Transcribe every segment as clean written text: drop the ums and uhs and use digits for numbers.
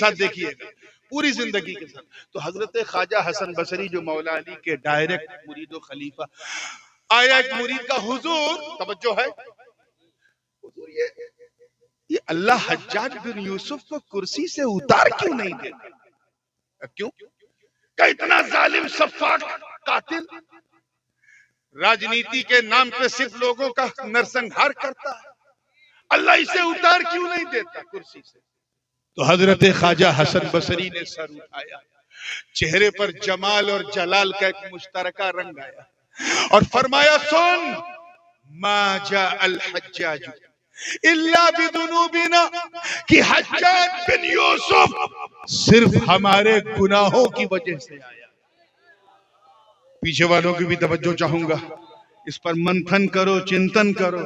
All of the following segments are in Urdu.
ساتھ دیکھیے گا، پوری زندگی کے ساتھ. تو حضرت خواجہ حسن بصری جو مولا علی کے ڈائریکٹ مرید و خلیفہ، آیا ایک مرید کا حضور، توجہ ہے، حضور یہ اللہ حجاج بن یوسف کو کرسی سے اتار کیوں نہیں دیتا؟ کیوں کہ اتنا ظالم سفاک قاتل راجنیتی کے نام پہ صرف لوگوں کا نرسنہار کرتا ہے، اللہ اسے اتار کیوں نہیں دیتا کرسی سے؟ تو حضرت خواجہ حسن بصری نے سر اٹھایا، چہرے پر جمال اور جلال کا ایک مشترکہ رنگ آیا اور فرمایا سن، ما جاء الحجاج الا بذنوبنا، کہ حجاج بن یوسف صرف ہمارے گناہوں کی وجہ سے آیا. پیچھے والوں کی بھی توجہ چاہوں گا، اس پر منتھن کرو، چنتن کرو.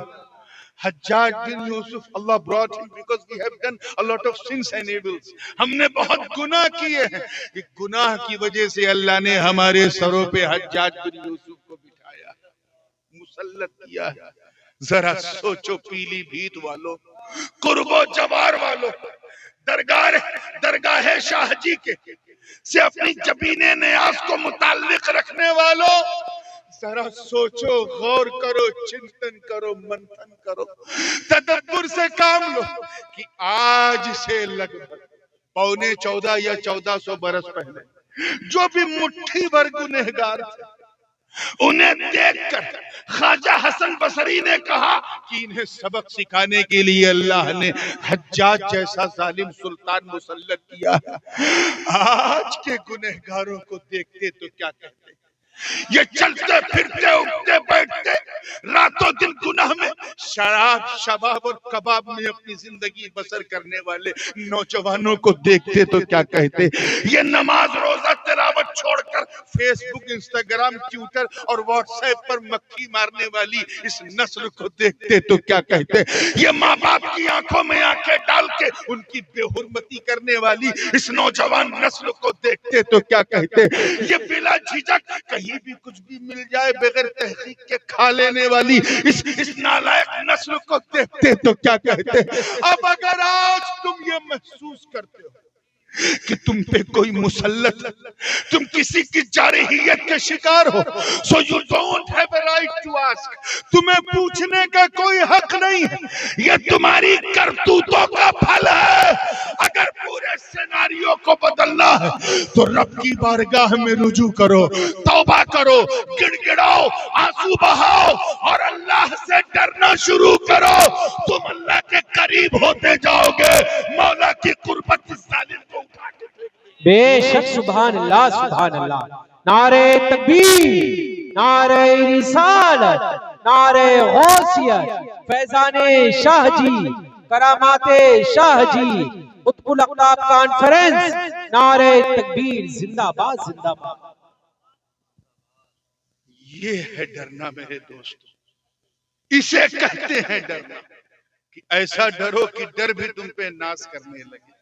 حجاج بن یوسف، اللہ brought him because we have done a lot of sins and evils. ہم نے بہت گناہ کیے ہیں، کہ گناہ کی وجہ سے اللہ نے ہمارے سروں پہ حجاج بن یوسف کو بٹھایا، مسلط کیا ہے. ذرا سوچو پیلی بھیت والو، قرب و جوار والو، درگاہ شاہ جی کے سے اپنی جبین نیاز کو متعلق رکھنے والو، ذرا سوچو، غور کرو، چنتن کرو، منتھن کرو، تدبر سے کام لو کہ آج سے لگ بھگ 14.25 یا 1400 برس پہلے جو بھی مٹھی بھر گنہگار تھے، انہیں دیکھ کر خواجہ حسن بصری نے کہا کہ انہیں سبق سکھانے کے لیے اللہ نے حجاج جیسا ظالم سلطان مسلط کیا ہے. آج کے گنہگاروں کو دیکھتے تو کیا کہتے؟ یہ چلتے پھرتے اٹھتے بیٹھتے راتوں دن گناہ میں، شراب شباب اور کباب میں اپنی زندگی بسر کرنے والے نوجوانوں کو دیکھتے تو کیا کہتے؟ یہ نماز روزہ تلاوت چھوڑ کر فیس بک، انسٹاگرام، ٹویٹر اور واٹس ایپ پر مکھی مارنے والی اس نسل کو دیکھتے تو کیا کہتے؟ یہ ماں باپ کی آنکھوں میں آنکھیں ڈال کے ان کی بے حرمتی کرنے والی اس نوجوان نسل کو دیکھتے تو کیا کہتے؟ یہ بلا جھجک کہیں بھی کچھ بھی مل جائے بغیر تحقیق کے کھا لینے والی اس نالائق نسل کو دیکھتے تو کیا کہتے؟ اب اگر آج تم یہ محسوس کرتے ہو کہ تم پہ کوئی مسلط، تم کسی کی جارحیت کے شکار ہو، so you don't have a right to ask، تمہیں پوچھنے کا کوئی حق نہیں ہے، یہ تمہاری کرتوتوں کا پھل ہے. اگر پورے سیناریو کو بدلنا ہے تو رب کی بارگاہ میں رجوع کرو، توبہ کرو، گڑ گڑاؤ، آنسو بہاؤ اور اللہ سے ڈرنا شروع کرو. تم اللہ کے قریب ہوتے جاؤ گے، مولا کی قربت اس ظالم کو اٹھا کے بے شک. سبحان اللہ، سبحان اللہ. نعرہ تکبیر، نعرہ رسالت، نعرہ غوثیت، فیضان شاہ جی، کرامات شاہ جی، قطب الاقطاب کانفرنس، نعرہ تکبیر، زندہ باد، زندہ باد. یہ ہے ڈرنا میرے دوستو، اسے کہتے ہیں ڈرنا، کہ ایسا ڈرو کہ ڈر بھی تم پہ ناز کرنے لگے.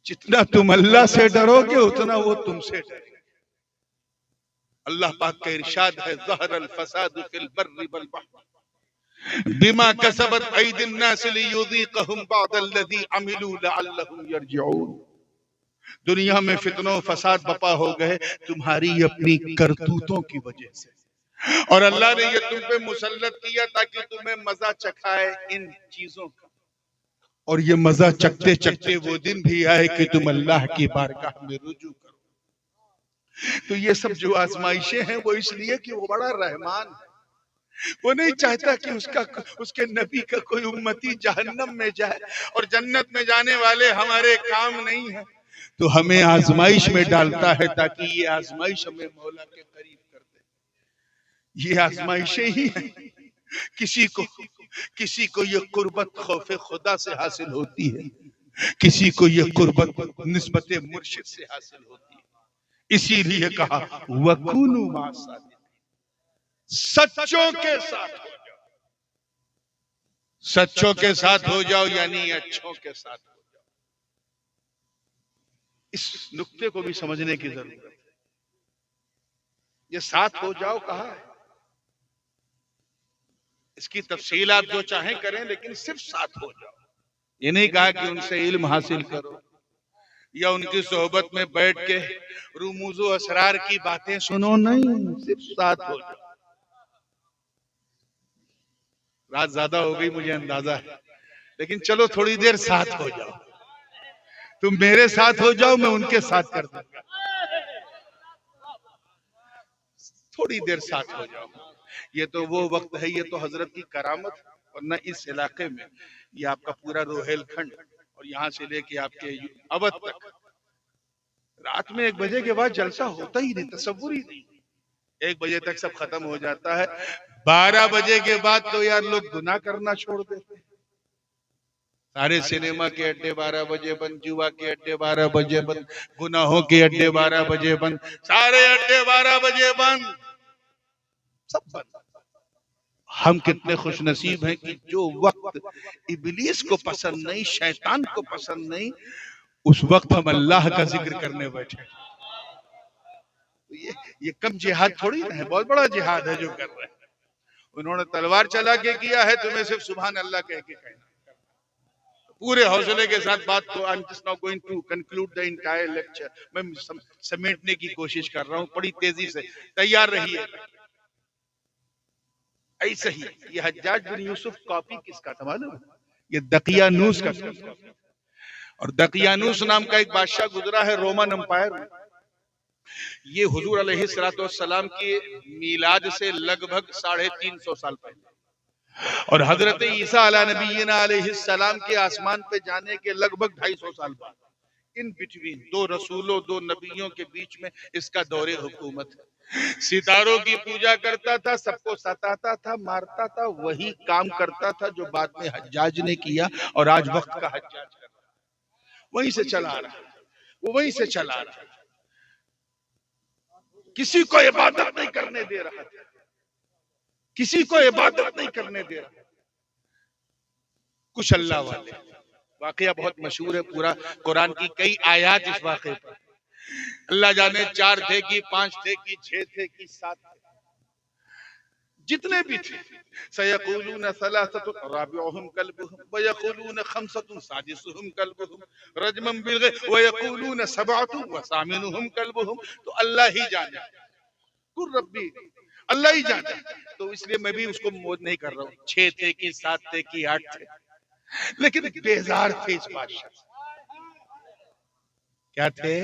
جتنا تم اللہ سے ڈرو گے اتنا وہ تم سے ڈرے گا. اللہ پاک کا ارشاد ہے، ظہر الفساد فی البر والبحر بما کسبت ایدی الناس لیذیقہم بعض الذی عملوا لعلہم یرجعون. دنیا میں فتنہ و فساد بپا ہو گئے تمہاری اپنی کرتوتوں کی وجہ سے، اور اللہ نے یہ تم پہ مسلط کیا تاکہ تمہیں مزہ چکھائے ان چیزوں کا، اور یہ مزہ چکتے چکتے وہ دن بھی آئے کہ تم اللہ کی بارگاہ میں رجوع کرو. تو یہ سب جو آزمائشیں ہیں وہ اس لیے کہ وہ بڑا رحمان ہے، وہ نہیں چاہتا کہ اس کے نبی کا کوئی امتی جہنم میں جائے اور جنت میں جانے والے ہمارے کام نہیں ہیں، تو ہمیں آزمائش میں ڈالتا ہے تاکہ یہ آزمائش ہمیں مولا کے قریب کر دے. یہ آزمائشیں ہی ہیں. کسی کو یہ قربت خوف خدا سے حاصل ہوتی ہے، کسی کو یہ قربت نسبت مرشد سے حاصل ہوتی ہے. اسی لیے کہا وَكُونُوا مَعَ الصَّادِقِينَ، سچوں کے ساتھ ہو جاؤ. سچوں کے ساتھ ہو جاؤ یعنی اچھوں کے ساتھ ہو جاؤ. اس نقطے کو بھی سمجھنے کی ضرورت ہے. یہ ساتھ ہو جاؤ کہا ہے، اس کی تفصیل آپ جو چاہیں کریں لیکن صرف ساتھ ہو جاؤ. یہ نہیں کہا کہ ان سے علم حاصل کرو، یا ان کی صحبت میں بیٹھ کے رموز و اسرار کی باتیں سنو، نہیں، صرف ساتھ ہو جاؤ۔ رات زیادہ ہو گئی مجھے اندازہ ہے، لیکن چلو تھوڑی دیر ساتھ ہو جاؤ۔ تم میرے ساتھ ہو جاؤ، میں ان کے ساتھ کر دوں گا۔ تھوڑی دیر ساتھ ہو جاؤ۔ یہ تو وہ وقت ہے، یہ تو حضرت کی کرامت، ورنہ اس علاقے میں یہ آپ کا پورا روہیل کھنڈ اور یہاں سے لے کے آپ کے اودھ تک رات میں 1 بجے کے بعد جلسہ ہوتا ہی نہیں، تصور ہی نہیں۔ 1 بجے تک سب ختم ہو جاتا ہے، 12 بجے کے بعد تو یار لوگ گناہ کرنا چھوڑ دیتے ہیں۔ سارے سنیما کے اڈے 12 بجے بند، جوا کے اڈے 12 بجے بند، گناہوں کے اڈے 12 بجے بند، سارے اڈے 12 بجے بند، سب بند۔ ہم کتنے خوش نصیب ہیں کہ جو وقت ابلیس کو پسند نہیں، شیطان کو پسند نہیں، اس وقت ہم اللہ کا ذکر کرنے بیٹھے۔ یہ کم جہاد تھوڑی نہ ہے، بہت بڑا جہاد ہے جو کر رہے ہیں۔ انہوں نے تلوار چلا کے کیا ہے، تمہیں صرف سبحان اللہ کہہ کے کہنا۔ پورے حوصلے کے ساتھ بات کو I'm just now going to conclude the entire lecture، میں سمیٹنے کی کوشش کر رہا ہوں، بڑی تیزی سے تیار رہیے۔ ایسا ہی یہ حجاج بن یوسف کاپی کس کا تھا معلوم؟ یہ دقیانوس کا تھا، اور دقیانوس نام کا ایک بادشاہ گزرا ہے رومن امپائر میں۔ یہ حضور علیہ السلام کی میلاد سے لگ بھگ 350 سال پہلے، اور حضرت عیسیٰ علیہ نبینا علیہ السلام کے آسمان پہ جانے کے لگ بھگ 250 سال بعد، ان بٹوین 2 رسولوں 2 نبیوں کے بیچ میں اس کا دور حکومت ہے۔ ستاروں کی پوجا کرتا تھا، سب کو ستاتا تھا، مارتا تھا، وہی کام کرتا تھا جو بعد میں حجاج نے کیا اور آج وقت کا حجاج کر رہا ہے۔ وہیں سے چلا رہا ہے، وہ وہیں سے چلا رہا ہے۔ کسی کو عبادت نہیں کرنے دے رہا تھا، کسی کو عبادت نہیں کرنے دے رہا۔ کچھ اللہ والے، واقعہ بہت مشہور ہے، پورا قرآن کی کئی آیات اس واقعے پر۔ اللہ جانے 4 تھے کہ 5 تھے کہ 6 تھے کہ 7 تھے، جتنے بھی تھے۔ سَيَقُولُونَ ثَلَاثَةٌ رَابِعُهُمْ كَلْبُهُمْ وَيَقُولُونَ خَمْسَةٌ سَادِسُهُمْ كَلْبُهُمْ رَجْمًا بِالْغَيْبِ وَيَقُولُونَ 7 وَثَامِنُهُمْ كَلْبُهُمْ۔ تو اللہ ہی جانے، قُلْ رَبِّي، اللہ ہی جانے۔ تو اس لیے میں بھی اس کو موت نہیں کر رہا ہوں، 6 تھے کہ 7 تھے کہ 8 تھے، لیکن بیزار تھے اس بادشاہ۔ کیا تھے؟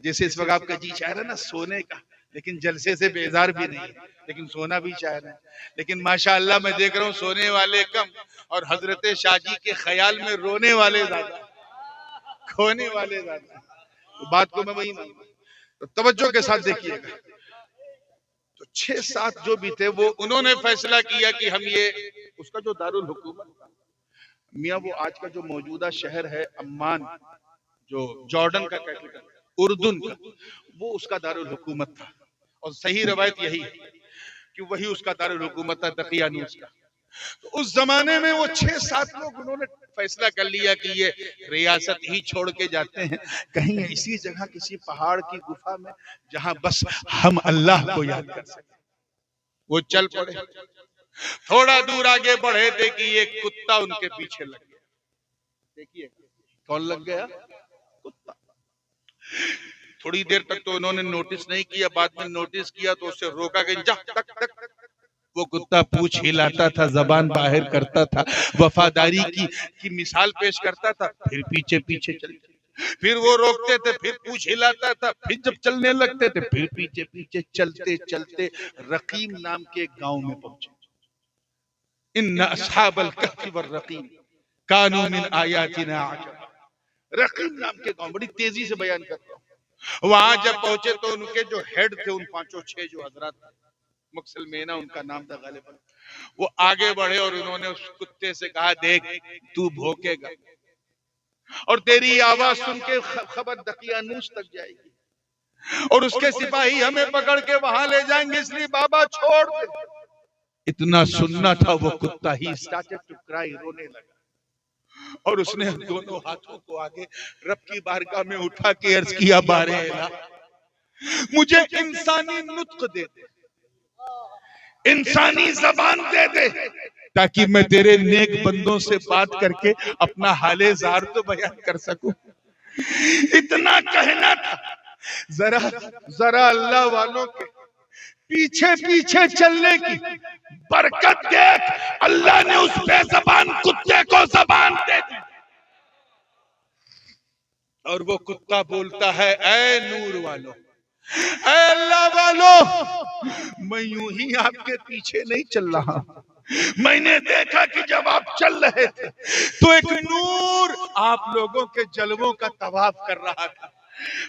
جیسے اس وقت آپ کا جی چاہ رہا ہے نا سونے کا، لیکن جلسے سے بیزار بھی نہیں ہے، لیکن سونا بھی چاہ رہے ہیں۔ لیکن ماشاءاللہ میں دیکھ رہا ہوں سونے والے کم، اور حضرت شاہ جی کے خیال میں رونے والے زیادہ، کھونے والے زیادہ۔ تو بات کو میں وہی مانتا ہوں، تو توجہ کے ساتھ دیکھیے گا۔ تو 6-7 جو بھی تھے وہ انہوں نے فیصلہ کیا کہ ہم یہ اس کا جو دارالحکومت تھا، میاں وہ آج کا جو موجودہ شہر ہے عمان، جو جارڈن کا کیپٹل، اردن کا، وہ اس کا دارالحکومت تھا، اور صحیح روایت یہی ہے کہ وہی اس کا دارالحکومت تھا، دقیانوس کا۔ تو اس زمانے میں وہ 6-7 لوگ انہوں نے فیصلہ کر لیا کہ یہ ریاست ہی چھوڑ کے جاتے ہیں کہیں اسی جگہ کسی پہاڑ کی گفا میں جہاں بس ہم اللہ کو یاد کر سکیں۔ وہ چل پڑے، تھوڑا دور آگے بڑھے تھے کہ یہ کتا ان کے پیچھے لگ گیا۔ دیکھیے کون لگ گیا؟ کتا۔ تھوڑی دیر تک تو انہوں نے نوٹس نہیں کیا، بعد میں نوٹس کیا تو اسے روکا کہ جا تک تک۔ وہ کتا پوچھ ہلاتا تھا، زبان باہر کرتا تھا، وفاداری کی مثال پیش کرتا تھا، پھر پیچھے پیچھے چلتے، پھر وہ روکتے تھے، پھر پوچھ ہلاتا تھا، پھر جب چلنے لگتے تھے پھر پیچھے پیچھے چلتے چلتے رقیم نام کے گاؤں میں پہنچے۔ ان اصحاب الکہف والرقیم کانوا من آیاتنا عجبا۔ رقیم نام کے گاؤں، بڑی تیزی سے بیان کرتا ہوں۔ وہاں جب پہنچے تو ان کے جو ہیڈ تھے، ان 5-6 جو حضرات تھے، مکسلمینا ان کا نام تھا غالباً، وہ آگے بڑھے اور انہوں نے اس کتے سے کہا دیکھ تو بھوکے گا اور تیری آواز سن کے خبر دقیانوس تک جائے گی، اور اس کے سپاہی ہمیں پکڑ کے وہاں لے جائیں گے، اس لیے بابا چھوڑ دے۔ اتنا سننا تھا وہ کتا ہی started to cry، رونے لگا، اور اس نے دونوں ہاتھوں کو آگے رب کی بارگاہ میں اٹھا کے عرض کیا بارے الہ مجھے انسانی نطق دے دے، انسانی زبان دے دے، تاکہ میں تیرے نیک بندوں سے بات کر کے اپنا حال زار تو بیان کر سکوں۔ اتنا کہنا تھا. ذرا اللہ والوں کے پیچھے پیچھے چلنے کی برکت دیکھ. اللہ نے اس بے زبان کتے کو زبان دے دی اور وہ کتا بولتا ہے اے نور والو، اے اللہ والو، میں یوں ہی آپ کے پیچھے نہیں چل رہا. میں نے دیکھا کہ جب آپ چل رہے تھے تو ایک نور آپ لوگوں کے جلووں کا طواف کر رہا تھا.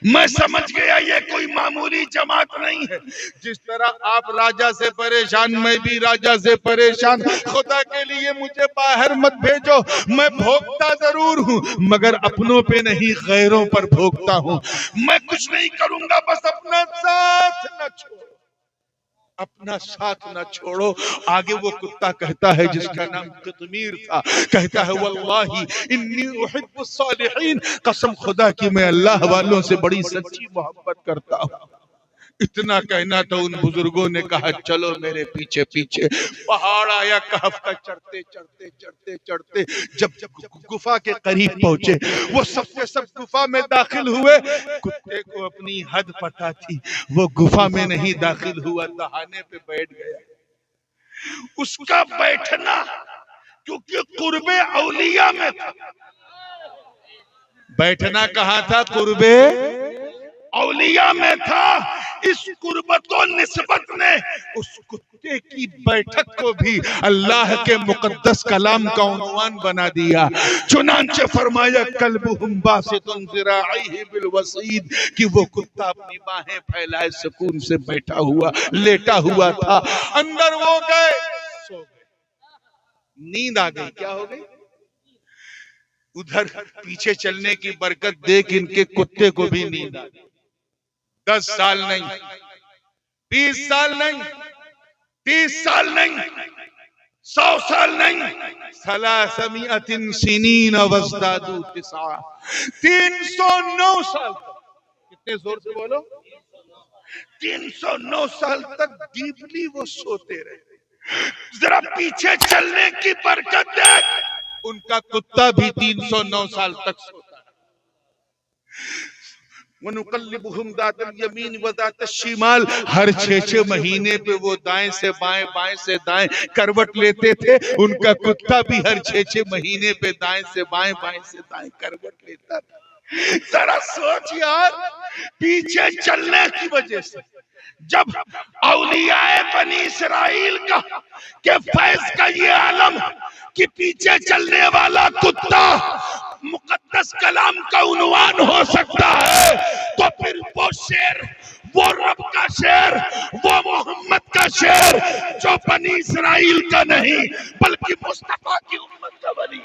میں سمجھ گیا یہ کوئی معمولی جماعت نہیں ہے. جس طرح آپ راجہ سے پریشان، میں بھی راجہ سے پریشان. خدا کے لیے مجھے باہر مت بھیجو، میں بھوکتا ضرور ہوں مگر اپنوں پہ نہیں غیروں پر بھوکتا ہوں. میں کچھ نہیں کروں گا، بس اپنا ساتھ نہ چھوڑو، اپنا ساتھ نہ چھوڑو. آگے وہ کتا کہتا ہے جس کا نام قطمیر تھا، کہتا ہے واللہ انی احب الصالحین، قسم خدا کی میں اللہ والوں سے بڑی سچی محبت کرتا ہوں. اتنا کہنا تھا، ان بزرگوں نے کہا چلو میرے پیچھے پیچھے. پہاڑ آیا کہف کا، چڑھتے چڑھتے چڑھتے چڑھتے جب گفا کے قریب پہنچے، وہ سب کے سب گفا میں داخل ہوئے. کتے کو اپنی حد پتہ تھی، وہ گفا میں نہیں داخل ہوا، دہانے پہ بیٹھ گیا. اس کا بیٹھنا کیونکہ قرب اولیاء میں تھا. بیٹھنا کہاں تھا؟ قرب اولیاء میں تھا. اس قربت و نسبت نے اس کتے کی بیٹھک کو بھی اللہ کے مقدس کلام کا عنوان بنا دیا. چنانچہ فرمایا کلبہم باسط ذراعیہ بالوصید، کہ وہ کتا اپنی باہیں پھیلائے سکون سے بیٹھا ہوا لیٹا ہوا تھا. اندر وہ گئے، سو گئے، نیند آ گئی. کیا ہو گئی؟ ادھر پیچھے چلنے کی برکت دیکھ ان کے کتے کو بھی نیند آ گئی. 10 سال نہیں، 20 سال نہیں، 30 سال نہیں، 100 سال نہیں، 300 سنین وازدادوا 9، 309 سال تک. کتنے زور سے بولو؟ 309 سال تک ڈیپلی وہ سوتے رہے. ذرا پیچھے چلنے کی برکت دیکھ، ان کا کتا بھی 309 سال تک سوتا ہے. وَنُقَلِّبُهُمْ ذَاتَ الْيَمِينِ وَذَاتَ الشِّمَالِ، ہر 6 مہینے پہ وہ دائیں سے بائیں، بائیں سے دائیں کروٹ لیتے تھے. ان کا کتا بھی ہر 6 مہینے پہ دائیں سے بائیں، بائیں سے دائیں کروٹ لیتا تھا. ذرا سوچ یار، پیچھے چلنے کی وجہ سے جب اولیاء بنی اسرائیل کا کہ فیض کا یہ عالم کہ پیچھے چلنے والا کتا مقدس کلام کا عنوان ہو سکتا ہے، تو پھر وہ شعر، وہ رب کا شعر، وہ محمد کا شعر جو بنی اسرائیل کا نہیں بلکہ مصطفیٰ کی امت کا ولی.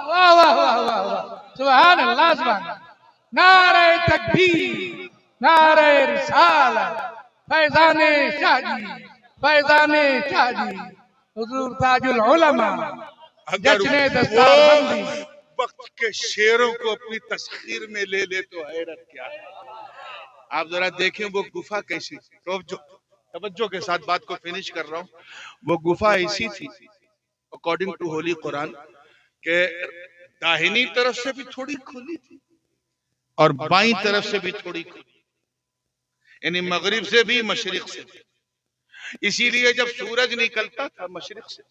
واہ واہ واہ واہ واہ، سبحان اللہ سبحان اللہ. نعرہ تکبیر، نعرہ رسالت، فیضان شاہ جی، فیضان شاہ جی، حضور تاج العلماء، جشن دستار بندی. وقت کے شعروں کو اپنی تسخیر میں لے لے تو حیرت کیا ہے. آپ ذرا دیکھیں وہ گفا کیسی تھی. توجہ کے ساتھ بات کو فنش کر رہا ہوں. وہ گفا ایسی تھی اکارڈنگ ٹو ہولی قرآن کہ داہنی طرف سے بھی تھوڑی کھلی تھی اور بائیں طرف سے بھی تھوڑی کھلی، یعنی مغرب سے بھی مشرق سے بھی. اسی لیے جب سورج نکلتا تھا مشرق سے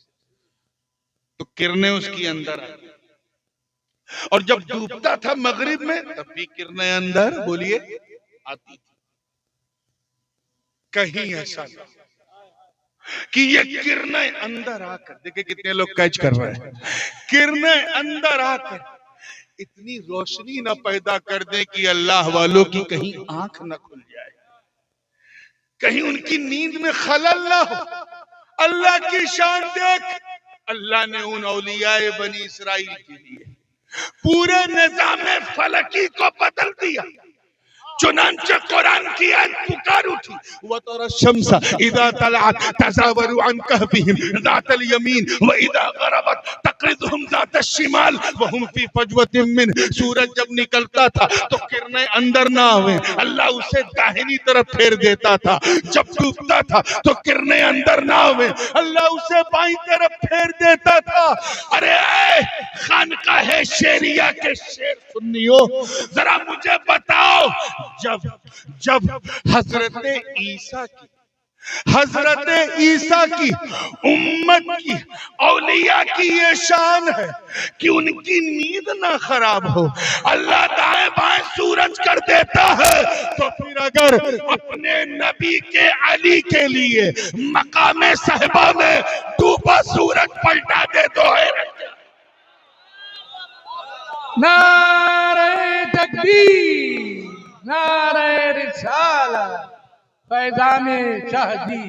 تو کرنیں اس کی اندر آتی، اور جب ڈوبتا تھا مغرب میں تب بھی کرنیں اندر بولیے آتی تھی. کہیں ایسا نہ کہ یہ کرنیں اندر آ کر، دیکھیں کتنے لوگ کیچ کر رہے ہیں، کرنیں اندر آ کر اتنی روشنی نہ پیدا کر دیں کہ اللہ والوں کی کہیں آنکھ نہ کھل جائے، کہیں ان کی نیند میں خلل نہ ہو. اللہ کی شان دیکھ، اللہ نے ان اولیاء بنی اسرائیل کے لیے پورے نظام فلکی کو بدل دیا. چنانچہ قرآن کی آیت پکار اٹھی وَتَرَى الشَّمْسَ اِذَا طَلَعَتْ تَزَاوَرُ عَنْ كَهْفِهِمْ ذَاتَ الْيَمِينِ وَإِذَا غَرَبَتْ تَقْرِضُهُمْ ذَاتَ الشِّمَالِ وَهُمْ فِي فَجْوَةٍ مِّنْ. سورج جب نکلتا تھا تو کرنیں اندر نہ آویں، اللہ اسے داہنی طرف پھیر دیتا تھا. جب ڈوبتا تھا تو کرنیں اندر نہ آویں، اللہ اسے بائیں طرف پھیر دیتا تھا. ارے اے خانقاہ شیریہ کے شیر سننی ہو، ذرا مجھے بتاؤ، جب حضرت عیسیٰ کی امت کی اولیاء کی یہ شان ہے کہ ان کی نیند نہ خراب ہو، اللہ دائیں بائیں سورج کر دیتا ہے، تو پھر اگر اپنے نبی کے علی کے لیے مقام صحبہ میں ڈوبا سورج پلٹا دے تو ہے نعرہ تکبیر، نعرہ رسالت، فیضان شاہ جی